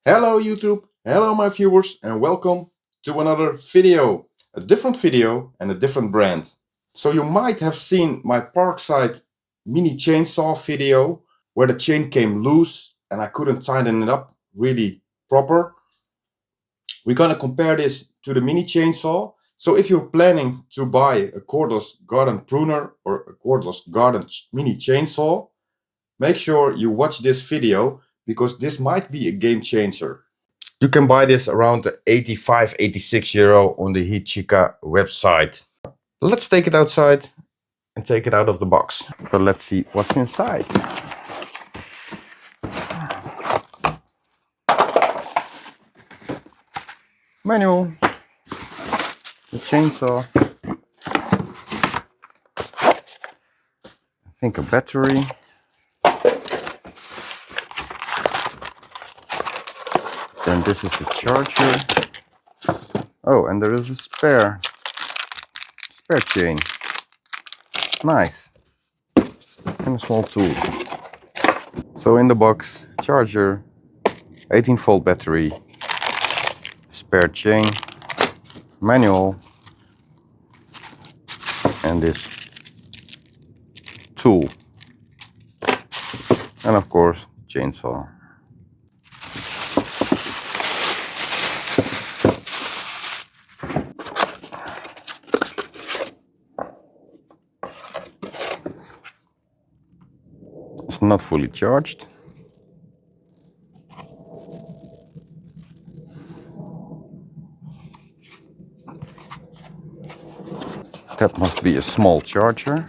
Hello YouTube, hello my viewers, and welcome to another video. A different video and a different brand. So you might have seen my Parkside mini chainsaw video where the chain came loose and I couldn't tighten it up really proper. We're gonna compare this to the mini chainsaw. So if you're planning to buy a cordless garden pruner or a cordless garden mini chainsaw, make sure you watch this video because this might be a game changer. You can buy this around the 85-86 euro on the HYCHIKA website. Let's take it outside and take it out of the box. So let's see what's inside. Manual, the chainsaw, I think a battery, then this is the charger. Oh, and there is a spare chain. Nice. And a small tool. So in the box, charger, 18-volt battery, spare chain, manual, and this tool, and of course chainsaw. It's not fully charged. That must be a small charger.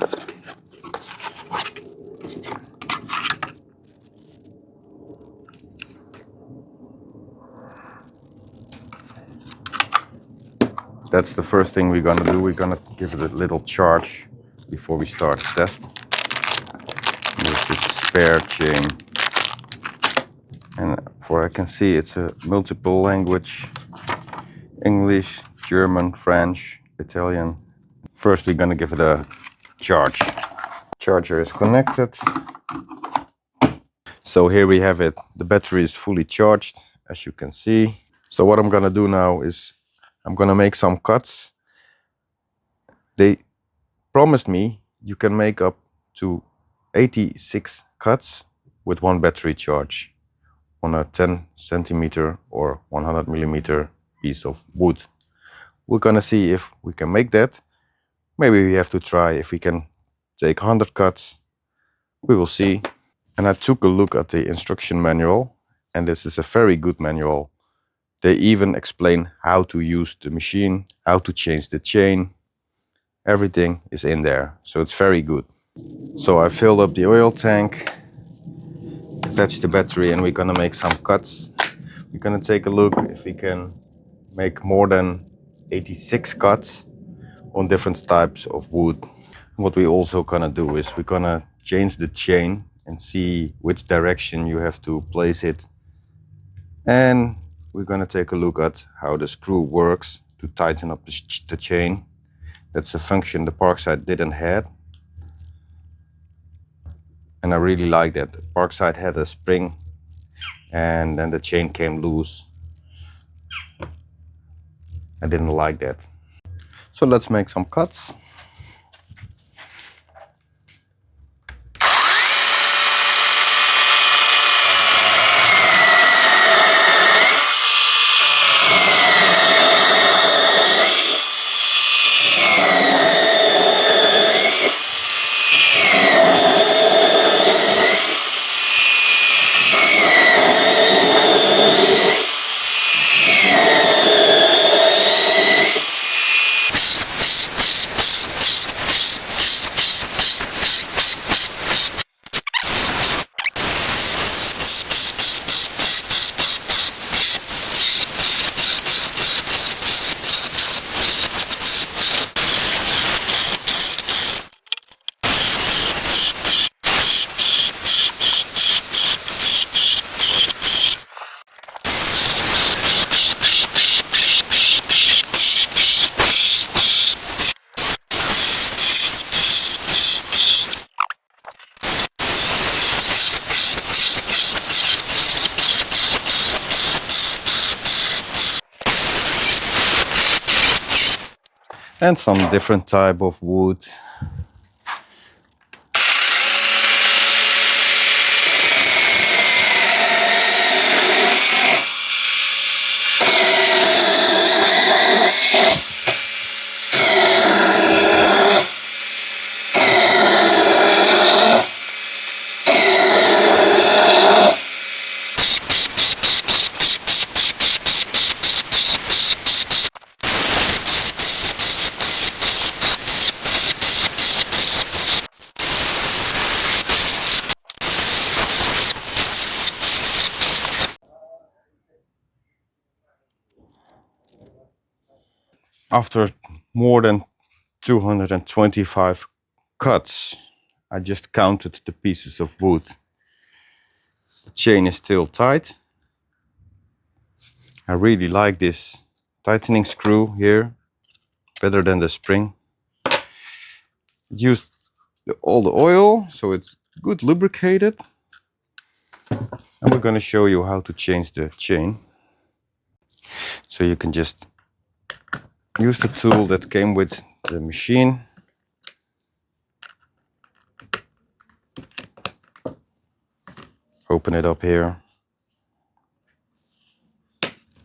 That's the first thing we're gonna do. We're gonna give it a little charge before we start the test. There's this spare chain. And for I can see it's a multiple language. English, German, French, Italian. First we're gonna give it a charge. Charger is connected. So here we have it. The battery is fully charged, as you can see. So what I'm gonna do now is I'm gonna make some cuts. They promised me you can make up to 86 cuts with one battery charge on a 10 centimeter or 100 millimeter piece of wood. We're gonna see if we can make that. Maybe we have to try if we can take 100 cuts. We will see. And I took a look at the instruction manual, and this is a very good manual. They even explain how to use the machine, how to change the chain. Everything is in there, so it's very good. So I filled up the oil tank, attached the battery, and we're gonna make some cuts. We're gonna take a look if we can make more than 86 cuts on different types of wood. What we also gonna do is we're gonna change the chain and see which direction you have to place it. And we're gonna take a look at how the screw works to tighten up the chain. That's a function the Parkside didn't have. And I really like that. The Parkside had a spring and then the chain came loose. I didn't like that. So let's make some cuts. and some different type of wood. After more than 225 cuts, I just counted the pieces of wood. The chain is still tight. I really like this tightening screw here, better than the spring. It used all the oil, so it's good lubricated. And we're going to show you how to change the chain. So you can just use the tool that came with the machine. Open it up here.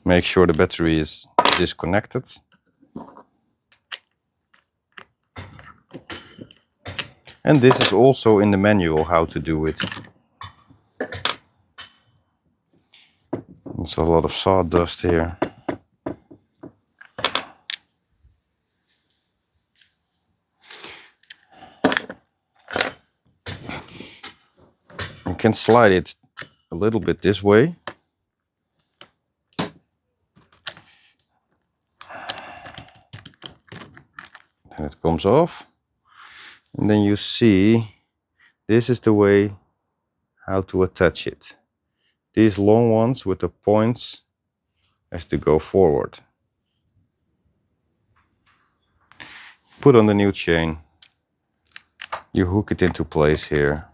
Make sure the battery is disconnected. And this is also in the manual how to do it. There's a lot of sawdust here. You can slide it a little bit this way. And it comes off. And then you see, this is the way how to attach it. These long ones with the points has to go forward. Put on the new chain. You hook it into place here.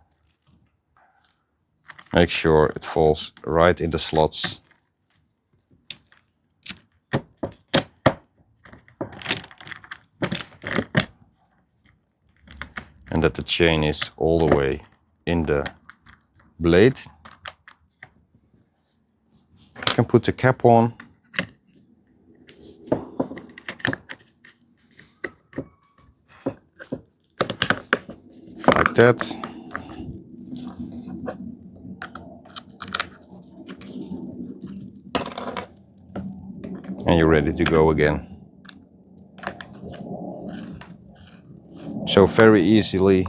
Make sure it falls right in the slots. And that the chain is all the way in the blade. You can put the cap on. Like that. And you're ready to go again. So very easily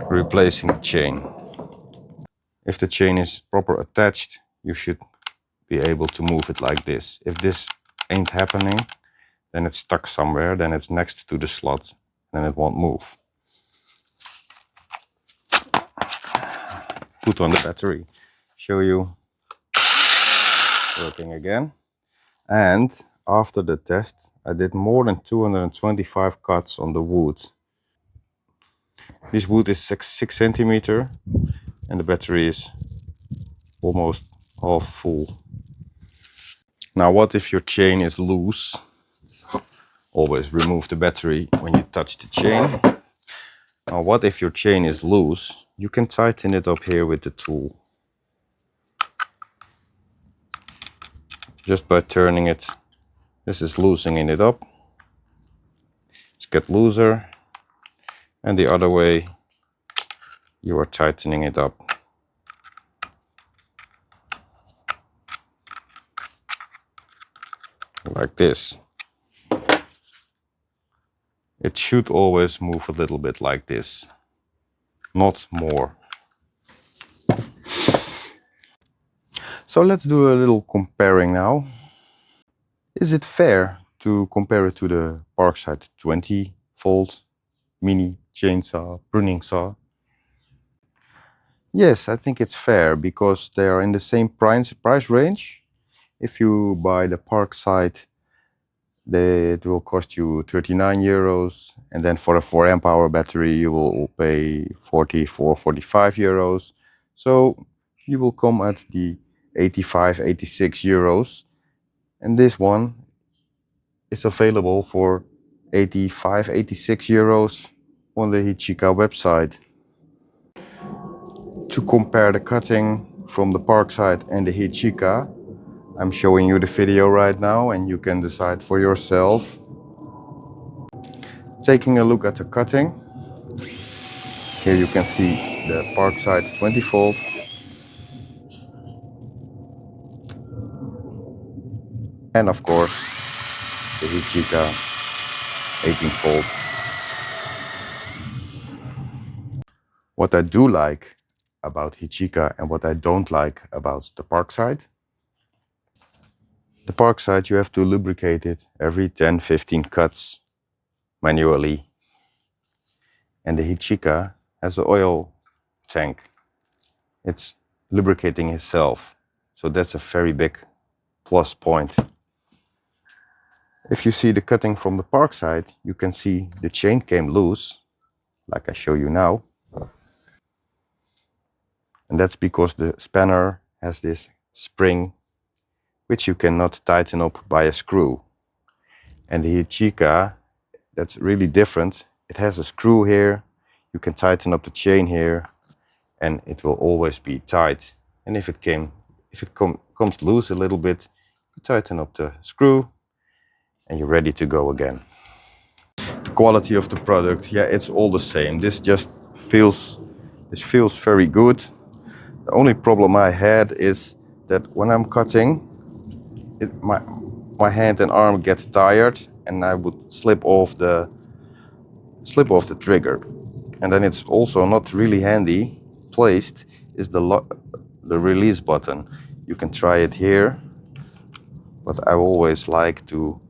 replacing the chain. If the chain is proper attached, you should be able to move it like this. If this ain't happening, then it's stuck somewhere, then it's next to the slot, and it won't move. Put on the battery, show you working again. And after the test, I did more than 225 cuts on the wood. This wood is 6 centimeters and the battery is almost half full. Now what if your chain is loose? Always remove the battery when you touch the chain. Now what if your chain is loose? You can tighten it up here with the tool. Just by turning it. This is loosening it up. It's get looser. And the other way, you are tightening it up. Like this. It should always move a little bit like this, not more. So let's do a little comparing now. Is it fair to compare it to the Parkside 20-volt mini chainsaw pruning saw? Yes, I think it's fair because they are in the same price range. If you buy the Parkside, it will cost you 39 euros, and then for a 4 amp hour battery you will pay 45 euros. So you will come at the 85, 86 euros. And this one is available for 85, 86 euros on the HYCHIKA website. To compare the cutting from the Parkside and the HYCHIKA, I'm showing you the video right now and you can decide for yourself. Taking a look at the cutting, here you can see the Parkside 20 volt and of course the HYCHIKA 18 volt. What I do like about HYCHIKA and what I don't like about the Parkside. The Parkside, you have to lubricate it every 10-15 cuts manually. And the HYCHIKA has an oil tank. It's lubricating itself. So that's a very big plus point. If you see the cutting from the Parkside, you can see the chain came loose, like I show you now. And that's because the spanner has this spring which you cannot tighten up by a screw. And the HYCHIKA, that's really different. It has a screw here, you can tighten up the chain here, and it will always be tight. And if it comes loose a little bit, you tighten up the screw, and you're ready to go again. The quality of the product, yeah, it's all the same. This feels very good. The only problem I had is that when I'm cutting, my hand and arm gets tired, and I would slip off the trigger. And then it's also not really handy placed is the release button. You can try it here, but I always like to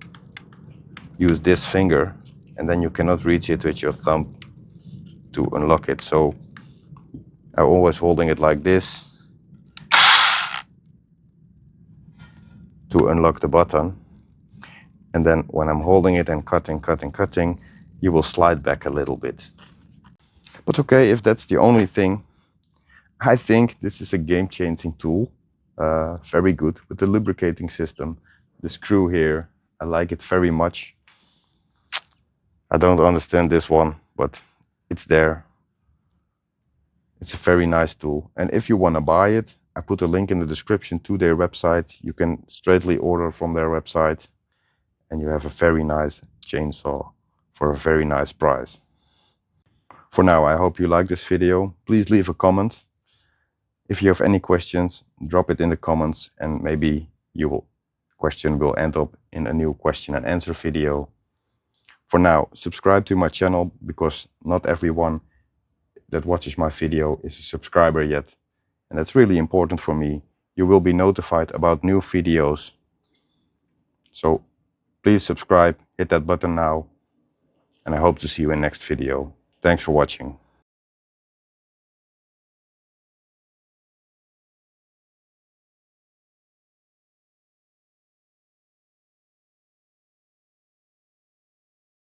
use this finger, and then you cannot reach it with your thumb to unlock it. So I'm always holding it like this to unlock the button. And then when I'm holding it and cutting, you will slide back a little bit. But okay, if that's the only thing, I think this is a game-changing tool. Very good with the lubricating system. The screw here, I like it very much. I don't understand this one, but it's there. It's a very nice tool. And if you want to buy it, I put a link in the description to their website. You can straightly order from their website, and you have a very nice chainsaw for a very nice price. For now, I hope you like this video. Please leave a comment. If you have any questions, drop it in the comments, and maybe your question will end up in a new question and answer video. For now, subscribe to my channel, because not everyone that watches my video is a subscriber yet. And that's really important for me. You will be notified about new videos. So please subscribe, hit that button now, and I hope to see you in next video. Thanks for watching.